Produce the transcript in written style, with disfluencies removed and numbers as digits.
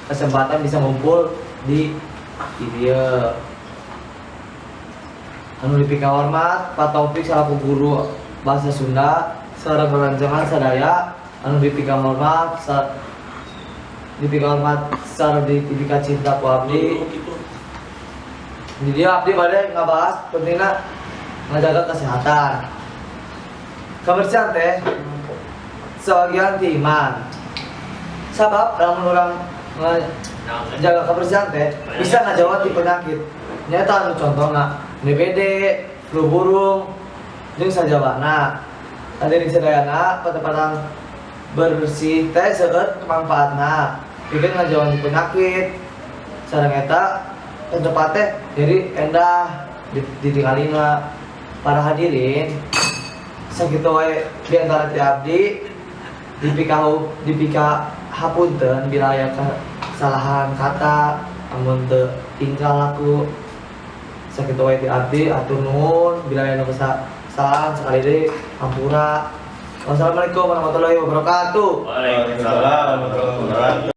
kesempatan bisa ngumpul di dia anu dipika hormat Pak Taufik selaku guru bahasa Sunda sareng rerencangan sadaya anu dipika hormat sareng dipika cinta ku abdi. Di dia abdi bade ngabahas pentingna ngajaga kesehatan. Kebersihan teh sebagian ti iman. Sabab lamun urang jaga kebersihan teh bisa ngajawab di penyakit. Nyata anu contohna DBD, flu burung, jeung sajabana. Tadi di sadayana patepatan bersih teh seueur manfaatna. Pikeun ngajawab di penyakit. Sareng eta tempat teh jadi endah ditinggalina. Para hadirin, sakitu wae di antara ti abdi dipika hapunten bila aya kesalahan kata amun teu tingkah laku sakitu wae ti abdi atur nuhun bila aya kesalahan sekali deui hampura. Wassalamualaikum warahmatullahi wabarakatuh. Waalaikumsalam warahmatullahi wabarakatuh.